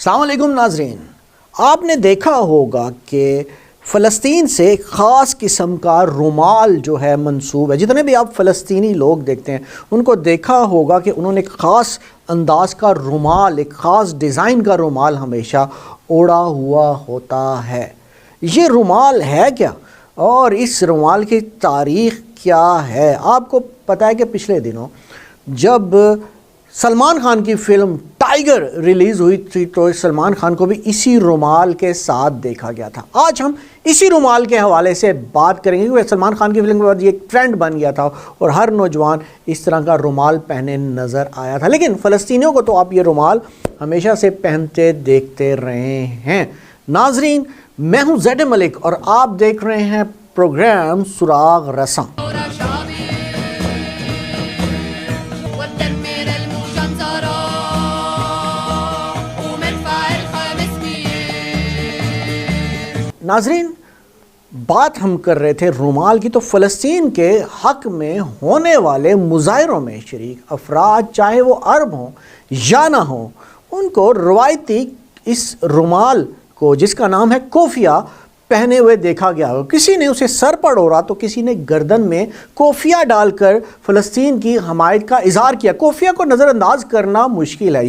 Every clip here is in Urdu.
السلام علیکم ناظرین، آپ نے دیکھا ہوگا کہ فلسطین سے ایک خاص قسم کا رومال جو ہے منسوب ہے. جتنے بھی آپ فلسطینی لوگ دیکھتے ہیں ان کو دیکھا ہوگا کہ انہوں نے ایک خاص انداز کا رومال، ایک خاص ڈیزائن کا رومال ہمیشہ اوڑھا ہوا ہوتا ہے. یہ رومال ہے کیا اور اس رومال کی تاریخ کیا ہے؟ آپ کو پتہ ہے کہ پچھلے دنوں جب سلمان خان کی فلم ٹائگر ریلیز ہوئی تھی تو سلمان خان کو بھی اسی رومال کے ساتھ دیکھا گیا تھا. آج ہم اسی رومال کے حوالے سے بات کریں گے کیونکہ سلمان خان کی فلم کے بعد یہ ایک ٹرینڈ بن گیا تھا اور ہر نوجوان اس طرح کا رومال پہنے نظر آیا تھا. لیکن فلسطینیوں کو تو آپ یہ رومال ہمیشہ سے پہنتے دیکھتے رہے ہیں. ناظرین، میں ہوں زید ملک اور آپ دیکھ رہے ہیں پروگرام سراغ رساں. ناظرین، بات ہم کر رہے تھے رومال کی، تو فلسطین کے حق میں ہونے والے مظاہروں میں شریک افراد چاہے وہ عرب ہوں یا نہ ہوں، ان کو روایتی اس رومال کو جس کا نام ہے کوفیہ پہنے ہوئے دیکھا گیا. کسی نے اسے سر پر اوڑھا تو کسی نے گردن میں کوفیہ ڈال کر فلسطین کی حمایت کا اظہار کیا. کوفیہ کو نظر انداز کرنا مشکل ہے.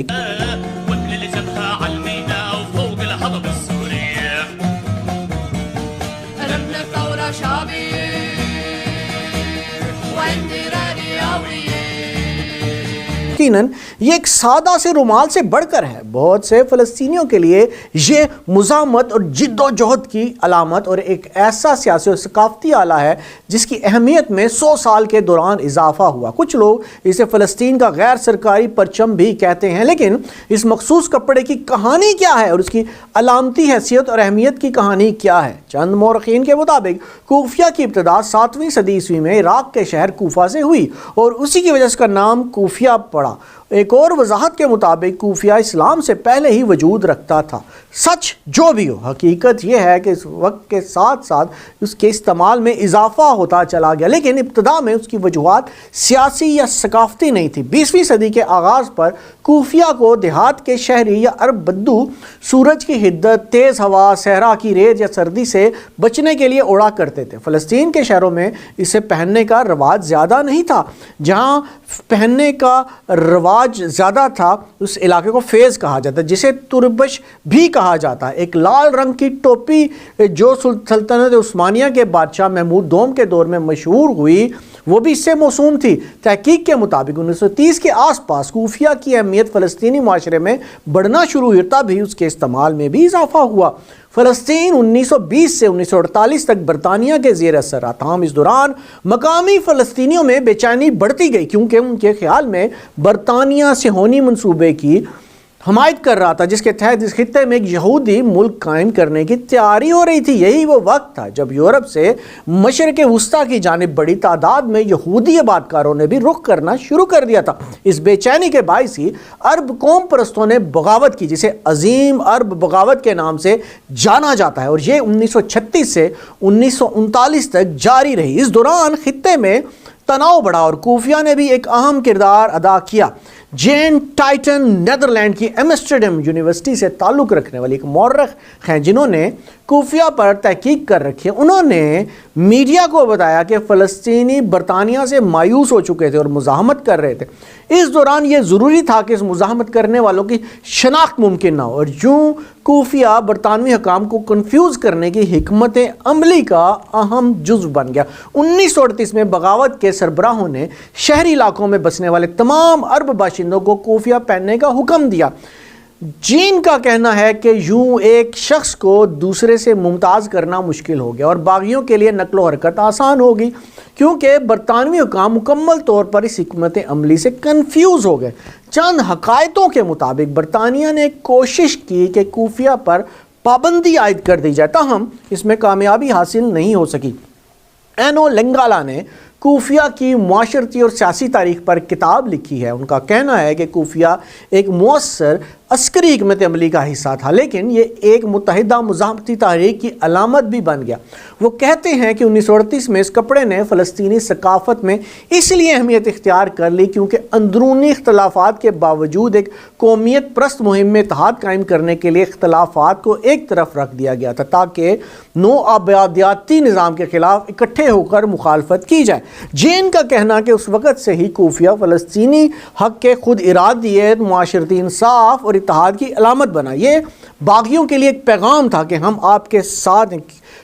یقیناً یہ ایک سادہ سے رومال سے بڑھ کر ہے. بہت سے فلسطینیوں کے لیے یہ مزاحمت اور جد و جہد کی علامت اور ایک ایسا سیاسی اور ثقافتی آلہ ہے جس کی اہمیت میں 100 سال کے دوران اضافہ ہوا. کچھ لوگ اسے فلسطین کا غیر سرکاری پرچم بھی کہتے ہیں. لیکن اس مخصوص کپڑے کی کہانی کیا ہے اور اس کی علامتی حیثیت اور اہمیت کی کہانی کیا ہے؟ چند مورخین کے مطابق کوفیہ کی ابتدا 7ویں صدی عیسوی میں عراق کے شہر کوفہ سے ہوئی اور اسی کی وجہ سے اس کا نام کوفیہ پڑا. ایک اور وضاحت کے مطابق کوفیہ اسلام سے پہلے ہی وجود رکھتا تھا. سچ جو بھی ہو، حقیقت یہ ہے کہ اس وقت کے ساتھ ساتھ اس کے استعمال میں اضافہ ہوتا چلا گیا، لیکن ابتدا میں اس کی وجوہات سیاسی یا ثقافتی نہیں تھی. 20ویں صدی کے آغاز پر کوفیہ کو دیہات کے شہری یا عرب بدو سورج کی حدت، تیز ہوا، صحرا کی ریت یا سردی سے بچنے کے لیے اوڑھا کرتے تھے. فلسطین کے شہروں میں اسے پہننے کا رواج زیادہ نہیں تھا. جہاں پہننے کا رواج زیادہ تھا اس علاقے کو فیض کہا جاتا ہے، جسے تربش بھی کہا جاتا ہے. ایک لال رنگ کی ٹوپی جو سلطنت عثمانیہ کے بادشاہ محمود دوم کے دور میں مشہور ہوئی وہ بھی اس سے موسوم تھی. تحقیق کے مطابق 1930 کے آس پاس کوفیہ کی اہمیت فلسطینی معاشرے میں بڑھنا شروع ہوئی، تب ہی اس کے استعمال میں بھی اضافہ ہوا. فلسطین 1920 سے 1948 تک برطانیہ کے زیر اثر رہا. تاہم اس دوران مقامی فلسطینیوں میں بے چینی بڑھتی گئی کیونکہ ان کے خیال میں برطانیہ صہیونی منصوبے کی حمایت کر رہا تھا جس کے تحت اس خطے میں ایک یہودی ملک قائم کرنے کی تیاری ہو رہی تھی. یہی وہ وقت تھا جب یورپ سے مشرق وسطیٰ کی جانب بڑی تعداد میں یہودی آبادکاروں نے بھی رخ کرنا شروع کر دیا تھا. اس بے چینی کے باعث ہی عرب قوم پرستوں نے بغاوت کی جسے عظیم عرب بغاوت کے نام سے جانا جاتا ہے اور یہ 1936 سے 1939 تک جاری رہی. اس دوران خطے میں تناؤ بڑھا اور کوفیہ نے بھی ایک اہم کردار ادا کیا. جین ٹائٹن نیدرلینڈ کی ایمسٹرڈیم یونیورسٹی سے تعلق رکھنے والی ایک مورخ ہیں جنہوں نے کوفیہ پر تحقیق کر رکھی ہے. انہوں نے میڈیا کو بتایا کہ فلسطینی برطانیہ سے مایوس ہو چکے تھے اور مزاحمت کر رہے تھے. اس دوران یہ ضروری تھا کہ اس مزاحمت کرنے والوں کی شناخت ممکن نہ ہو اور یوں کوفیہ برطانوی حکام کو کنفیوز کرنے کی حکمت عملی کا اہم جزو بن گیا. 1938 میں بغاوت کے سربراہوں نے شہری علاقوں میں بسنے والے تمام عرب باشندوں کو کوفیہ پہننے کا حکم دیا. جین کا کہنا ہے کہ یوں ایک شخص کو دوسرے سے ممتاز کرنا مشکل ہو گیا اور باغیوں کے لیے نقل و حرکت آسان ہوگی کیونکہ برطانوی حکام مکمل طور پر اس حکمت عملی سے کنفیوز ہو گئے. چند حقائقوں کے مطابق برطانیہ نے کوشش کی کہ کوفیہ پر پابندی عائد کر دی جائے، تاہم اس میں کامیابی حاصل نہیں ہو سکی. اینو لنگالا نے کوفیہ کی معاشرتی اور سیاسی تاریخ پر کتاب لکھی ہے. ان کا کہنا ہے کہ کوفیہ ایک مؤثر عسکری حکمت عملی کا حصہ تھا، لیکن یہ ایک متحدہ مزاحمتی تحریک کی علامت بھی بن گیا۔ وہ کہتے ہیں کہ 1938 میں اس کپڑے نے فلسطینی ثقافت میں اس لیے اہمیت اختیار کر لی کیونکہ اندرونی اختلافات کے باوجود ایک قومیت پرست مہم میں اتحاد قائم کرنے کے لیے اختلافات کو ایک طرف رکھ دیا گیا تھا تاکہ نو آبادیاتی نظام کے خلاف اکٹھے ہو کر مخالفت کی جائے۔ جین کا کہنا کہ اس وقت سے ہی کوفیہ فلسطینی حق کے خود ارادیت، معاشرتی انصاف اور اتحاد کی علامت بنا۔ یہ باغیوں کے لیے ایک پیغام تھا کہ ہم آپ کے ساتھ ہیں۔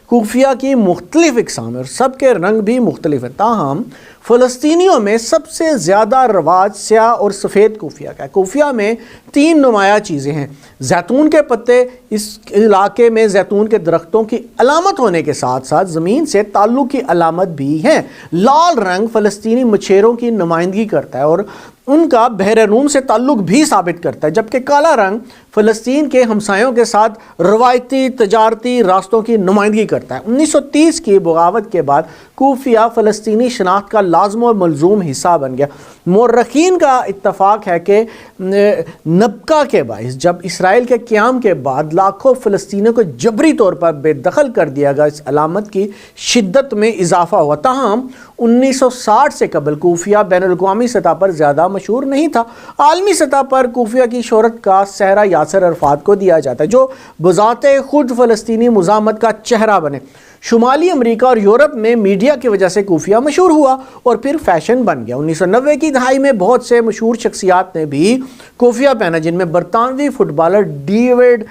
کوفیہ کی مختلف اقسام اور سب کے رنگ بھی مختلف ہیں، تاہم فلسطینیوں میں سب سے زیادہ رواج سیاہ اور سفید کوفیہ کا ہے۔ کوفیہ میں 3 نمایاں چیزیں ہیں۔ زیتون کے پتے اس علاقے میں زیتون کے درختوں کی علامت ہونے کے ساتھ ساتھ زمین سے تعلق کی علامت بھی ہیں۔ لال رنگ فلسطینی مچھیروں کی نمائندگی کرتا ہے اور ان کا بحر روم سے تعلق بھی ثابت کرتا ہے، جبکہ کالا رنگ فلسطین کے ہمسایوں کے ساتھ روایتی تجارتی راستوں کی نمائندگی کرتا ہے۔ 1930 کی بغاوت کے بعد کوفیہ فلسطینی شناخت کا لازم و ملزوم حصہ بن گیا۔ مورخین کا اتفاق ہے کہ نبکہ کے باعث جب اسرائیل کے قیام کے بعد لاکھوں فلسطینیوں کو جبری طور پر بے دخل کر دیا گیا، اس علامت کی شدت میں اضافہ ہوا۔ تاہم 1960 سے قبل کوفیہ بین الاقوامی سطح پر زیادہ مشہور نہیں تھا۔ عالمی سطح پر کوفیہ کی شہرت کا سہرا یاسر عرفات کو دیا جاتا ہے، جو بذات خود فلسطینی مزاحمت کا چہرہ بنے۔ شمالی امریکہ اور یورپ میں میڈیا کی وجہ سے کوفیہ مشہور ہوا اور پھر فیشن بن گیا۔ 1990 کی دہائی میں بہت سے مشہور شخصیات نے بھی کوفیہ پہنا، جن میں برطانوی فٹ بالر ڈیوڈ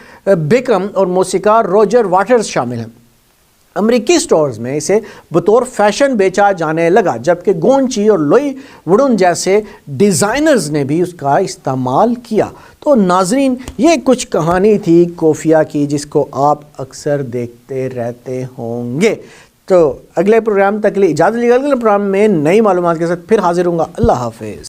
بیکم اور موسیقار روجر واٹرز شامل ہیں۔ امریکی سٹورز میں اسے بطور فیشن بیچا جانے لگا، جبکہ گونچی اور لوئی وڈن جیسے ڈیزائنرز نے بھی اس کا استعمال کیا۔ تو ناظرین، یہ کچھ کہانی تھی کوفیہ کی جس کو آپ اکثر دیکھتے رہتے ہوں گے۔ تو اگلے پروگرام تک کے لیے اجازت لیجیے، اگلے پروگرام میں نئی معلومات کے ساتھ پھر حاضر ہوں گا۔ اللہ حافظ۔